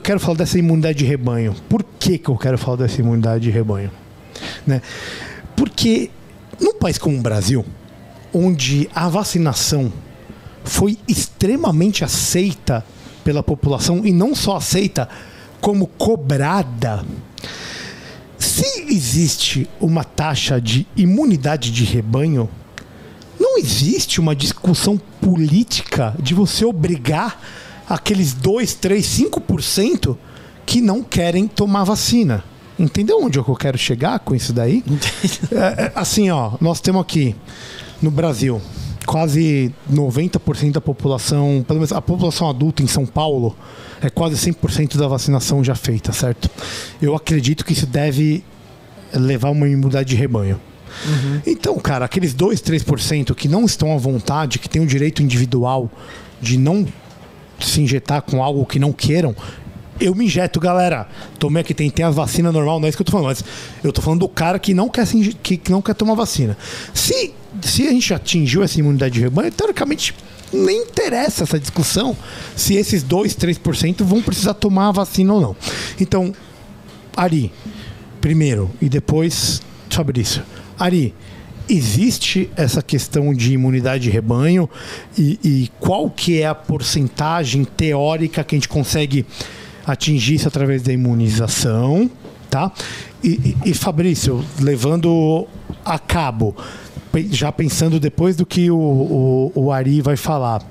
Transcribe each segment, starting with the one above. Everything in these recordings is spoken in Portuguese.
quero falar dessa imunidade de rebanho. Por que eu quero falar dessa imunidade de rebanho? Né? Porque num país como o Brasil, onde a vacinação foi extremamente aceita pela população, e não só aceita, como cobrada, se existe uma taxa de imunidade de rebanho, não existe uma discussão política de você obrigar aqueles 2, 3, 5% que não querem tomar vacina. Entendeu onde eu quero chegar com isso daí? Assim, ó, nós temos aqui no Brasil quase 90% da população, pelo menos a população adulta em São Paulo, é quase 100% da vacinação já feita, certo? Eu acredito que isso deve levar uma imunidade de rebanho. Uhum. Então, cara, aqueles 2, 3% que não estão à vontade, que têm o direito individual de não se injetar com algo que não queiram, eu me injeto, galera. Tomei aqui, tem a vacina normal, não é isso que eu tô falando, mas eu tô falando do cara que não quer, que não quer tomar vacina. Se a gente atingiu essa imunidade de rebanho, teoricamente nem interessa essa discussão se esses 2, 3% vão precisar tomar a vacina ou não. Então, Ari, primeiro, e depois Fabrício. Ari, existe essa questão de imunidade de rebanho e qual que é a porcentagem teórica que a gente consegue atingir isso através da imunização, tá? E Fabrício, levando a cabo, já pensando depois do que o Ari vai falar,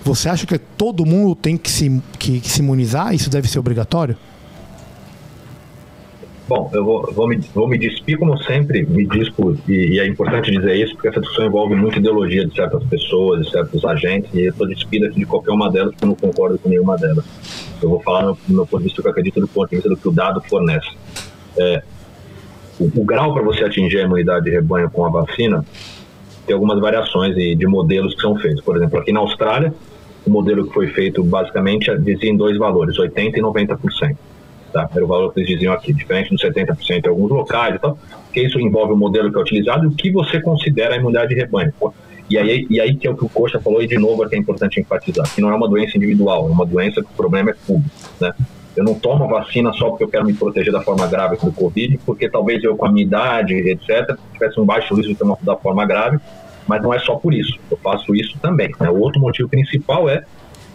você acha que todo mundo tem que se imunizar? Isso deve ser obrigatório? Bom, eu vou me despir, como sempre me dispo, e é importante dizer isso, porque essa discussão envolve muita ideologia de certas pessoas, de certos agentes, e eu estou despido aqui de qualquer uma delas, porque eu não concordo com nenhuma delas. Eu vou falar no meu ponto de vista, que eu acredito do ponto de vista do que o dado fornece. O grau para você atingir a imunidade de rebanho com a vacina tem algumas variações de modelos que são feitos. Por exemplo, aqui na Austrália, o modelo que foi feito basicamente dizia em dois valores, 80% e 90%. Tá? Era o valor que eles diziam aqui, diferente dos 70% em alguns locais e tal, porque isso envolve o modelo que é utilizado e o que você considera a imunidade de rebanho. E aí que é o que o Costa falou, e de novo é que é importante enfatizar, que não é uma doença individual, é uma doença que o problema é público, né? Eu não tomo vacina só porque eu quero me proteger da forma grave do Covid, porque talvez eu, com a minha idade, etc., tivesse um baixo risco de ter uma da forma grave, mas não é só por isso, eu faço isso também, né? O outro motivo principal é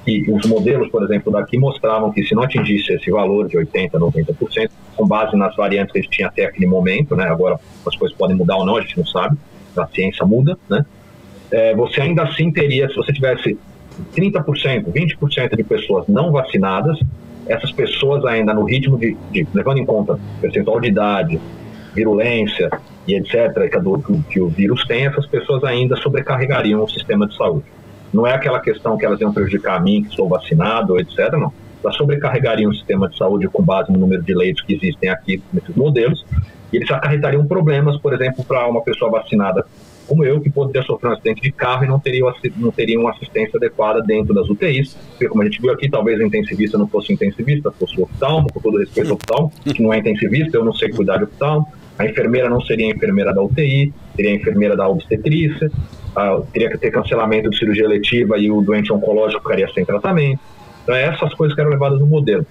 que os modelos, por exemplo, daqui mostravam que se não atingisse esse valor de 80%, 90%, com base nas variantes que a gente tinha até aquele momento, né? Agora as coisas podem mudar ou não, a gente não sabe, a ciência muda, né? Você ainda assim teria, se você tivesse 30%, 20% de pessoas não vacinadas, essas pessoas ainda no ritmo levando em conta percentual de idade, virulência e etc., que o vírus tem, essas pessoas ainda sobrecarregariam o sistema de saúde. Não é aquela questão que elas iam prejudicar a mim, que sou vacinado, etc., não. Elas sobrecarregariam o sistema de saúde com base no número de leitos que existem aqui nesses modelos, e eles acarretariam problemas, por exemplo, para uma pessoa vacinada como eu, que poderia sofrer um acidente de carro e não teria uma assistência adequada dentro das UTIs, porque como a gente viu aqui, talvez o intensivista não fosse intensivista, fosse o oftalmo, com todo respeito ao oftalmo, que não é intensivista, eu não sei cuidar de oftalmo, a enfermeira não seria a enfermeira da UTI, seria a enfermeira da obstetrícia, teria que ter cancelamento de cirurgia eletiva e o doente oncológico ficaria sem tratamento. Então, essas coisas que eram levadas no modelo.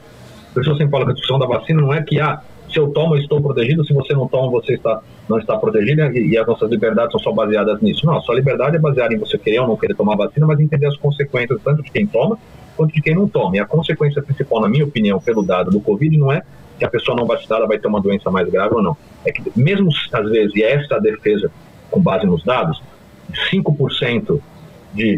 Por isso, eu sempre falo que a discussão da vacina não é que, se eu tomo, eu estou protegido, se você não toma, você não está protegido, e as nossas liberdades são só baseadas nisso. Não, a sua liberdade é baseada em você querer ou não querer tomar vacina, mas entender as consequências tanto de quem toma quanto de quem não toma. E a consequência principal, na minha opinião, pelo dado do Covid, não é que a pessoa não vacinada vai ter uma doença mais grave ou não. É que mesmo, às vezes, e essa é a defesa com base nos dados, 5%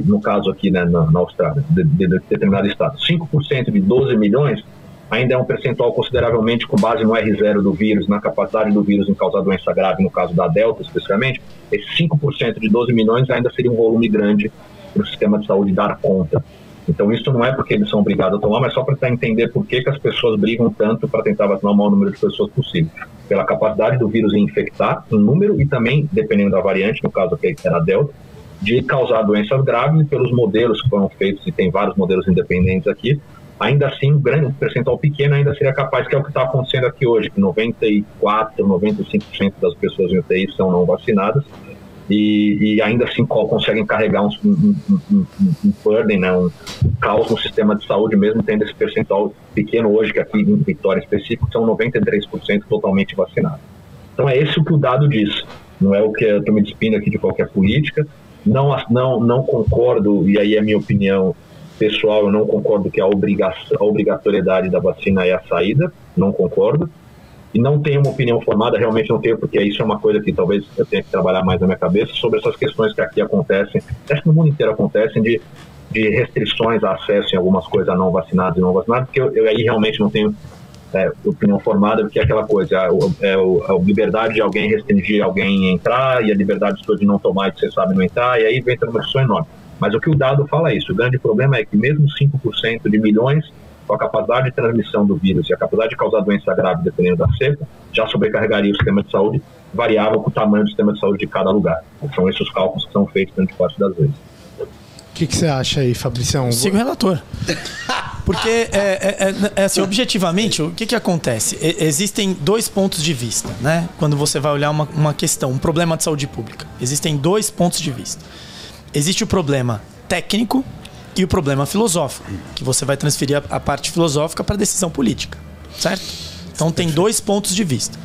no caso aqui, né, na Austrália, de determinado estado, 5% de 12 milhões ainda é um percentual consideravelmente com base no R0 do vírus, na capacidade do vírus em causar doença grave, no caso da Delta especificamente, esse 5% de 12 milhões ainda seria um volume grande para o sistema de saúde dar conta. Então isso não é porque eles são obrigados a tomar, mas só para tentar entender por que as pessoas brigam tanto para tentar vacinar o maior número de pessoas possível. Pela capacidade do vírus em infectar um número e também, dependendo da variante, no caso aqui era a Delta, de causar doenças graves, e pelos modelos que foram feitos, e tem vários modelos independentes aqui, ainda assim, um grande percentual pequeno ainda seria capaz, que é o que está acontecendo aqui hoje, que 94%, 95% das pessoas em UTI são não vacinadas, e ainda assim conseguem carregar um burden, né, um caos no sistema de saúde, mesmo tendo esse percentual pequeno hoje, que aqui em Vitória específico são 93% totalmente vacinados. Então é esse o que o dado diz, não é o que eu estou me despindo aqui de qualquer política. Não concordo, e aí é minha opinião pessoal, eu não concordo que a obrigatoriedade da vacina é a saída, não concordo. E não tenho uma opinião formada, realmente não tenho, porque isso é uma coisa que talvez eu tenha que trabalhar mais na minha cabeça, sobre essas questões que aqui acontecem, acho que no mundo inteiro acontecem, de restrições a acesso em algumas coisas a não vacinados e não vacinados, porque eu aí realmente não tenho opinião formada, porque é aquela coisa, a liberdade de alguém restringir alguém a entrar, e a liberdade de não tomar e que você sabe não entrar, e aí vem uma discussão enorme. Mas o que o dado fala é isso, o grande problema é que mesmo 5% de milhões, com a capacidade de transmissão do vírus e a capacidade de causar doença grave dependendo da cepa, já sobrecarregaria o sistema de saúde, variável com o tamanho do sistema de saúde de cada lugar. São esses os cálculos que são feitos grande parte das vezes. O que você acha aí, Fabricião? Sigo o relator. Porque, assim, objetivamente, o que acontece? Existem dois pontos de vista, né? Quando você vai olhar uma questão, um problema de saúde pública. Existem dois pontos de vista. Existe o problema técnico e o problema filosófico, que você vai transferir a parte filosófica para a decisão política, certo? Então tem dois pontos de vista.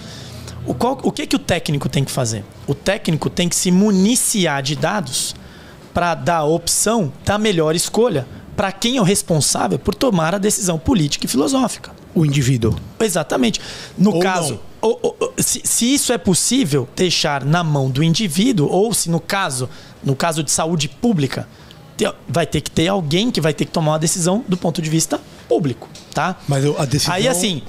O que o técnico tem que fazer? O técnico tem que se municiar de dados para dar a opção da melhor escolha para quem é o responsável por tomar a decisão política e filosófica. O indivíduo. Exatamente. No caso, se isso é possível deixar na mão do indivíduo, ou se no caso de saúde pública, vai ter que ter alguém que vai ter que tomar uma decisão do ponto de vista público, tá? Mas a decisão... Aí assim,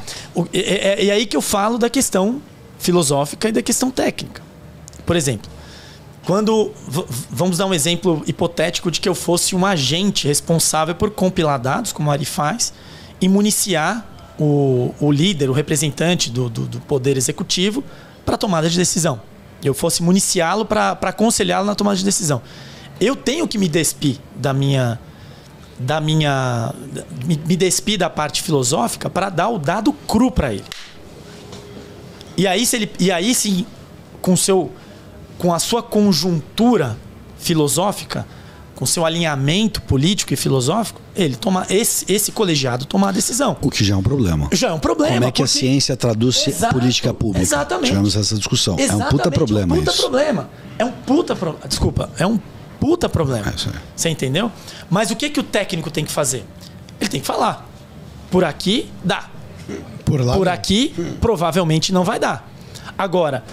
é aí que eu falo da questão filosófica e da questão técnica. Por exemplo, vamos dar um exemplo hipotético de que eu fosse um agente responsável por compilar dados, como a Ari faz, e municiar o líder, o representante do poder executivo para tomada de decisão. Eu fosse municiá-lo para aconselhá-lo na tomada de decisão. Eu tenho que me despir me despir da parte filosófica para dar o dado cru para ele. E aí sim, com a sua conjuntura filosófica, com seu alinhamento político e filosófico, esse colegiado tomar a decisão. O que já é um problema. Já é um problema. Como é que a ciência traduz política pública? Exatamente. Tivemos essa discussão. Exatamente, é um puta problema isso. É um puta problema. Você entendeu? Mas o que o técnico tem que fazer? Ele tem que falar. Por aqui, dá. Por aqui, provavelmente não vai dar. Agora,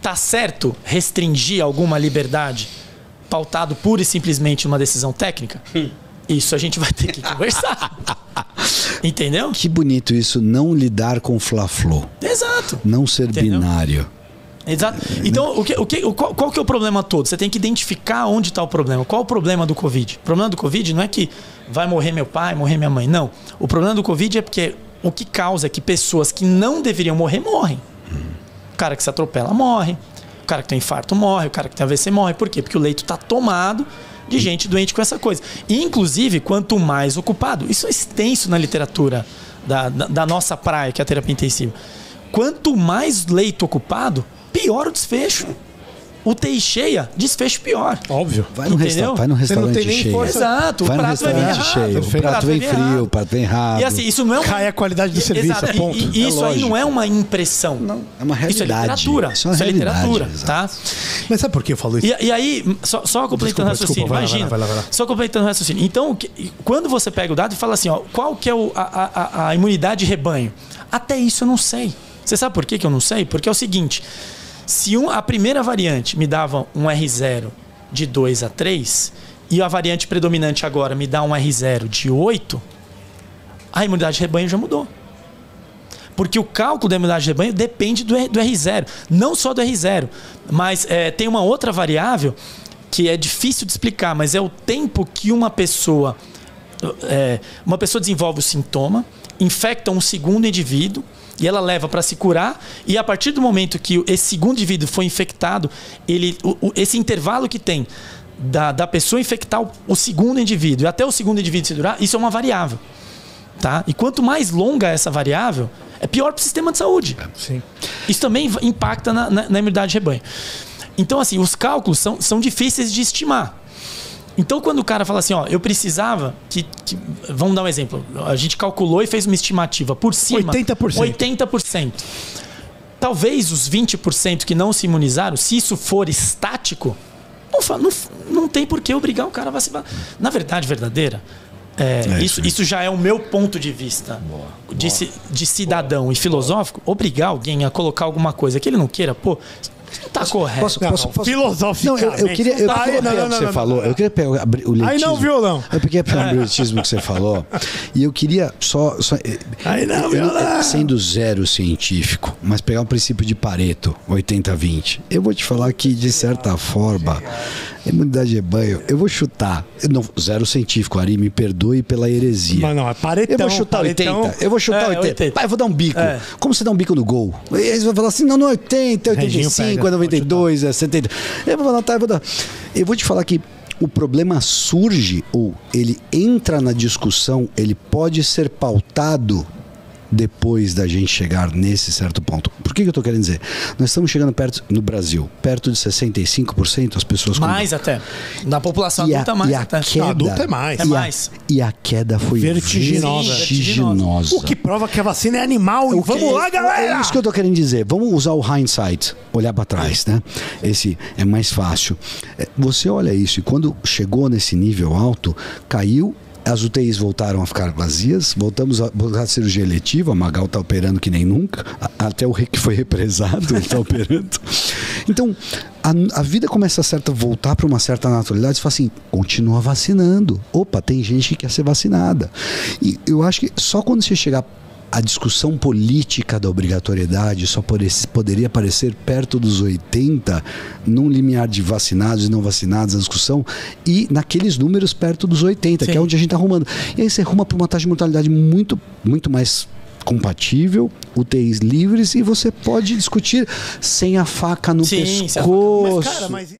tá certo restringir alguma liberdade pautado pura e simplesmente uma decisão técnica? Isso a gente vai ter que conversar. Entendeu? Que bonito isso, não lidar com fla-flu. Exato. Não ser binário. Exato. Então, qual que é o problema todo? Você tem que identificar onde está o problema. Qual o problema do Covid? O problema do Covid não é que vai morrer meu pai, morrer minha mãe. Não. O problema do Covid é porque o que causa é que pessoas que não deveriam morrer, morrem. O cara que se atropela, morre. O cara que tem infarto, morre. O cara que tem AVC, morre. Por quê? Porque o leito está tomado de gente doente com essa coisa. E, inclusive, quanto mais ocupado, isso é extenso na literatura da nossa praia, que é a terapia intensiva. Quanto mais leito ocupado, pior o desfecho. UTI cheia, desfecho pior. Óbvio. Vai no restaurante cheio. Exato. Vai no restaurante cheio. O prato vem frio, o prato vem rápido. E assim, isso não é cai a qualidade do serviço, ponto. E isso aí não é uma impressão. Não, é uma realidade. Isso é literatura. Isso é literatura, tá? Mas sabe por que eu falo isso? E aí, só completando o raciocínio, imagina. Vai lá. Só completando o raciocínio. Então, quando você pega o dado e fala assim, ó, qual que é a imunidade de rebanho? Até isso eu não sei. Você sabe por que eu não sei? Porque é o seguinte... Se a primeira variante me dava um R0 de 2 a 3 e a variante predominante agora me dá um R0 de 8, a imunidade de rebanho já mudou. Porque o cálculo da imunidade de rebanho depende do R0. Não só do R0, mas tem uma outra variável que é difícil de explicar, mas é o tempo que uma pessoa desenvolve o sintoma, infecta um segundo indivíduo, e ela leva para se curar, e a partir do momento que esse segundo indivíduo foi infectado, esse intervalo que tem da pessoa infectar o segundo indivíduo e até o segundo indivíduo se durar, isso é uma variável. Tá? E quanto mais longa essa variável, é pior para o sistema de saúde. Sim. Isso também impacta na imunidade de rebanho. Então, assim, os cálculos são difíceis de estimar. Então, quando o cara fala assim, ó, eu precisava vamos dar um exemplo. A gente calculou e fez uma estimativa por cima. 80%. Talvez os 20% que não se imunizaram, se isso for estático, não tem por que obrigar o cara a vacinar. Na verdade verdadeira, isso já é o meu ponto de vista de cidadão e filosófico. Obrigar alguém a colocar alguma coisa que ele não queira, pô, não tá correto. Posso filosoficamente. Não, eu queria pegar o que você falou. Eu queria pegar o letismo. Aí não, violão. Eu peguei o brilhantismo que você falou. E eu queria só aí não, violão. Sendo zero científico, mas pegar o princípio de Pareto, 80-20. Eu vou te falar que, de certa forma, imunidade de rebanho, eu vou chutar. Zero científico, Ari, me perdoe pela heresia. Mas não, é paretão. Eu vou chutar 80. Eu vou chutar 80. Pai, eu vou dar um bico. Como você dá um bico no gol? E aí você vai falar assim, não é 80, é 85, é 92, é 70. Eu vou falar, tá, eu vou te falar que o problema surge, ou ele entra na discussão, ele pode ser pautado depois da gente chegar nesse certo ponto. Por que eu estou querendo dizer? Nós estamos chegando no Brasil, perto de 65% as pessoas... Mais até. Na população adulta, mais até. Na adulta é mais. É mais. E a queda foi vertiginosa. O que prova que a vacina é animal. Vamos lá, galera! É isso que eu estou querendo dizer. Vamos usar o hindsight, olhar para trás, né? Esse é mais fácil. Você olha isso e quando chegou nesse nível alto, caiu. As UTIs voltaram a ficar vazias, voltamos a cirurgia eletiva, a Magal está operando que nem nunca, até o que foi represado está operando. Então, a vida começa a voltar para uma certa naturalidade, você fala assim, continua vacinando. Opa, tem gente que quer ser vacinada. E eu acho que só quando você chegar a discussão política da obrigatoriedade só poderia aparecer perto dos 80, num limiar de vacinados e não vacinados, a discussão, e naqueles números perto dos 80, Sim. que é onde a gente está arrumando. E aí você arruma para uma taxa de mortalidade muito, muito mais compatível, UTIs livres, e você pode discutir sem a faca no pescoço. Mas, cara,